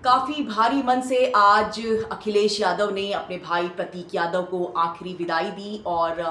काफ़ी भारी मन से आज अखिलेश यादव ने अपने भाई प्रतीक यादव को आखिरी विदाई दी और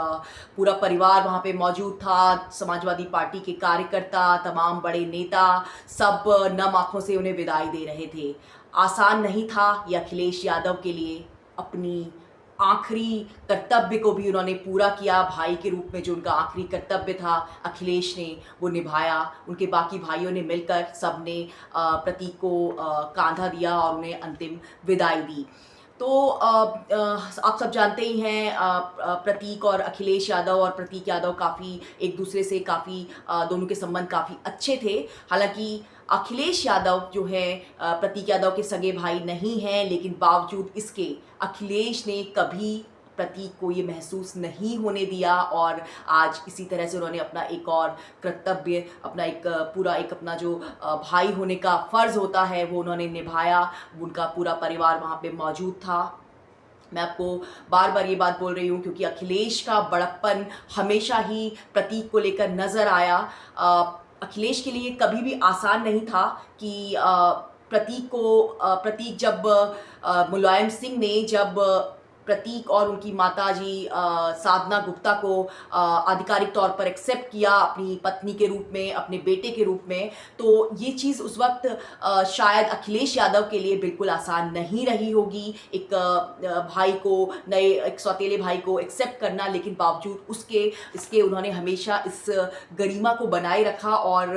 पूरा परिवार वहाँ पे मौजूद था। समाजवादी पार्टी के कार्यकर्ता, तमाम बड़े नेता सब नम आँखों से उन्हें विदाई दे रहे थे। आसान नहीं था ये अखिलेश यादव के लिए। अपनी आखिरी कर्तव्य को भी उन्होंने पूरा किया। भाई के रूप में जो उनका आखिरी कर्तव्य था अखिलेश ने वो निभाया। उनके बाकी भाइयों ने मिलकर सबने प्रतीक को कांधा दिया और उन्हें अंतिम विदाई दी। तो आप सब जानते ही हैं, प्रतीक और अखिलेश यादव और प्रतीक यादव काफ़ी एक दूसरे से काफ़ी दोनों के संबंध काफ़ी अच्छे थे। हालांकि अखिलेश यादव जो है प्रतीक यादव के सगे भाई नहीं हैं, लेकिन बावजूद इसके अखिलेश ने कभी प्रतीक को ये महसूस नहीं होने दिया और आज इसी तरह से उन्होंने अपना एक और कर्तव्य, अपना एक पूरा एक अपना जो भाई होने का फ़र्ज़ होता है वो उन्होंने निभाया। उनका पूरा परिवार वहाँ पे मौजूद था। मैं आपको बार बार ये बात बोल रही हूँ क्योंकि अखिलेश का बड़प्पन हमेशा ही प्रतीक को लेकर नज़र आया। अखिलेश के लिए कभी भी आसान नहीं था कि प्रतीक जब मुलायम सिंह ने जब प्रतीक और उनकी माताजी साधना गुप्ता को आधिकारिक तौर पर एक्सेप्ट किया अपनी पत्नी के रूप में, अपने बेटे के रूप में, तो ये चीज़ उस वक्त शायद अखिलेश यादव के लिए बिल्कुल आसान नहीं रही होगी। एक भाई को, नए एक सौतेले भाई को एक्सेप्ट करना, लेकिन बावजूद इसके उन्होंने हमेशा इस गरिमा को बनाए रखा और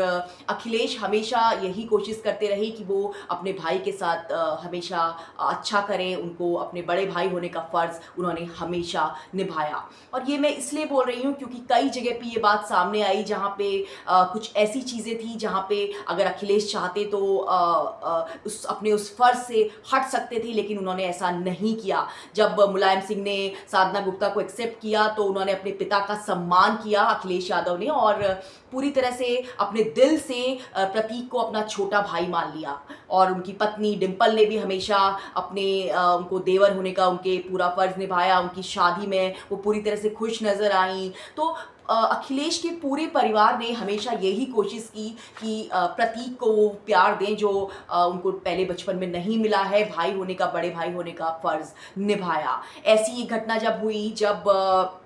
अखिलेश हमेशा यही कोशिश करते रहे कि वो अपने भाई के साथ हमेशा अच्छा करें। उनको अपने बड़े भाई होने का फर्ज उन्होंने हमेशा निभाया। और ये मैं इसलिए बोल रही हूँ क्योंकि कई जगह पे ये बात सामने आई जहाँ पे कुछ ऐसी चीज़ें थी जहाँ पे अगर अखिलेश चाहते तो उस फर्ज से हट सकते थे, लेकिन उन्होंने ऐसा नहीं किया। जब मुलायम सिंह ने साधना गुप्ता को एक्सेप्ट किया तो उन्होंने अपने पिता का सम्मान किया अखिलेश यादव ने और पूरी तरह से अपने दिल से प्रतीक को अपना छोटा भाई मान लिया। और उनकी पत्नी डिम्पल ने भी हमेशा अपने उनको देवर होने का उनके पूरा फर्ज निभाया। उनकी शादी में वो पूरी तरह से खुश नज़र आई। तो अखिलेश के पूरे परिवार ने हमेशा यही कोशिश की कि प्रतीक को वो प्यार दें जो उनको पहले बचपन में नहीं मिला है। भाई होने का, बड़े भाई होने का फ़र्ज़ निभाया। ऐसी एक घटना जब हुई जब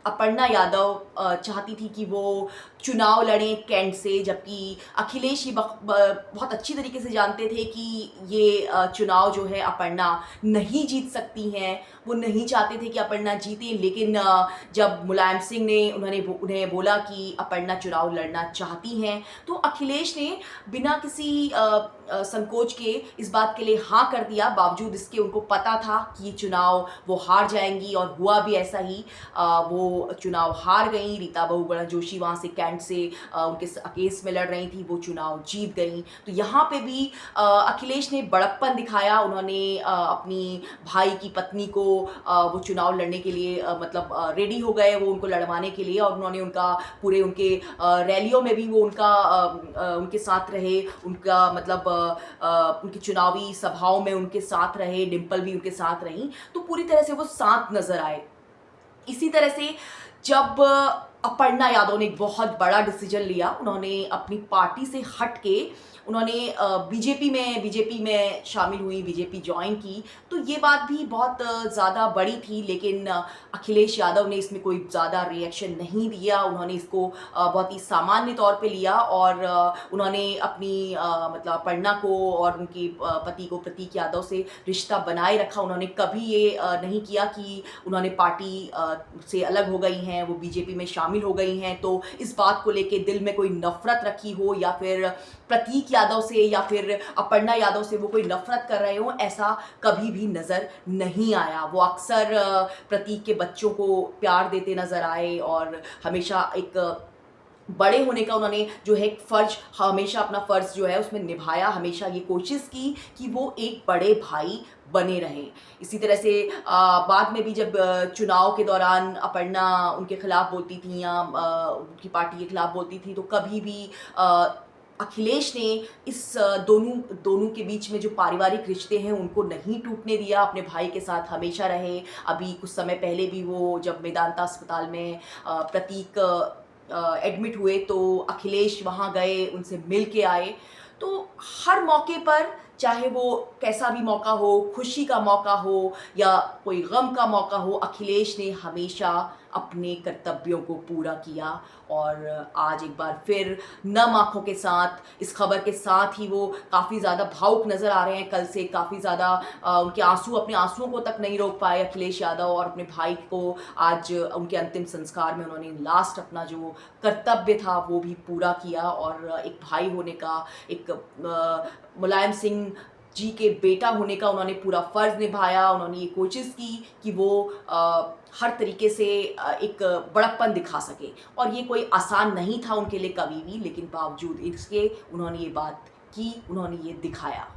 अपर्णा यादव चाहती थी कि वो चुनाव लड़ें कैंट से, जबकि अखिलेश ही बहुत अच्छी तरीके से जानते थे कि ये चुनाव जो है अपर्णा नहीं जीत सकती हैं। वो नहीं चाहते थे कि अपर्णा जीते, लेकिन जब मुलायम सिंह ने उन्हें बोला कि अपर्णा चुनाव लड़ना चाहती हैं तो अखिलेश ने बिना किसी संकोच के इस बात के लिए हाँ कर दिया। बावजूद इसके उनको पता था कि ये चुनाव वो हार जाएंगी और हुआ भी ऐसा ही। वो चुनाव हार गई। रीता बहुगुणा जोशी वहाँ से कैंट से उनके केस में लड़ रही थी, वो चुनाव जीत गई। तो यहाँ पे भी अखिलेश ने बड़प्पन दिखाया। उन्होंने अपनी भाई की पत्नी को वो चुनाव लड़ने के लिए रेडी हो गए वो उनको लड़वाने के लिए, और उन्होंने पूरे उनके रैलियों में भी वो उनके साथ रहे। उनकी चुनावी सभाओं में उनके साथ रहे। डिम्पल भी उनके साथ रही। तो पूरी तरह से वो साथ नजर आए। इसी तरह से जब अपर्णा यादव ने एक बहुत बड़ा डिसीजन लिया, उन्होंने अपनी पार्टी से हट के उन्होंने बीजेपी में शामिल हुई, बीजेपी ज्वाइन की। तो ये बात भी बहुत ज़्यादा बड़ी थी, लेकिन अखिलेश यादव ने इसमें कोई ज़्यादा रिएक्शन नहीं दिया। उन्होंने इसको बहुत ही सामान्य तौर पे लिया और उन्होंने अपनी अपर्णा को और उनके पति को प्रतीक यादव से रिश्ता बनाए रखा। उन्होंने कभी ये नहीं किया कि उन्होंने पार्टी से अलग हो गई हैं, वो बीजेपी में शामिल हो गई हैं तो इस बात को लेके दिल में कोई नफ़रत रखी हो या फिर प्रतीक यादव से या फिर अपर्णा यादव से वो कोई नफरत कर रहे हो, ऐसा कभी भी नज़र नहीं आया। वो अक्सर प्रतीक के बच्चों को प्यार देते नज़र आए और हमेशा एक बड़े होने का उन्होंने जो है फ़र्ज, हमेशा अपना फ़र्ज़ जो है उसमें निभाया। हमेशा ये कोशिश की कि वो एक बड़े भाई बने रहें। इसी तरह से बाद में भी जब चुनाव के दौरान अपर्णा उनके खिलाफ बोलती थी या उनकी पार्टी के खिलाफ बोलती थी तो कभी भी अखिलेश ने इस दोनों के बीच में जो पारिवारिक रिश्ते हैं उनको नहीं टूटने दिया। अपने भाई के साथ हमेशा रहे। अभी कुछ समय पहले भी वो जब मेदांता अस्पताल में प्रतीक एडमिट हुए तो अखिलेश वहाँ गए, उनसे मिल के आए। तो हर मौके पर चाहे वो कैसा भी मौका हो, खुशी का मौका हो या कोई गम का मौका हो, अखिलेश ने हमेशा अपने कर्तव्यों को पूरा किया। और आज एक बार फिर नम आँखों के साथ इस खबर के साथ ही वो काफ़ी ज़्यादा भावुक नज़र आ रहे हैं। कल से काफ़ी ज़्यादा उनके अपने आँसुओं को तक नहीं रोक पाए अखिलेश यादव, और अपने भाई को आज उनके अंतिम संस्कार में उन्होंने लास्ट अपना जो कर्तव्य था वो भी पूरा किया। और एक भाई होने का, एक मुलायम सिंह जी के बेटा होने का उन्होंने पूरा फ़र्ज़ निभाया। उन्होंने ये कोशिश की कि वो हर तरीके से एक बड़प्पन दिखा सके, और ये कोई आसान नहीं था उनके लिए कभी भी, लेकिन बावजूद इसके उन्होंने ये बात की, उन्होंने ये दिखाया।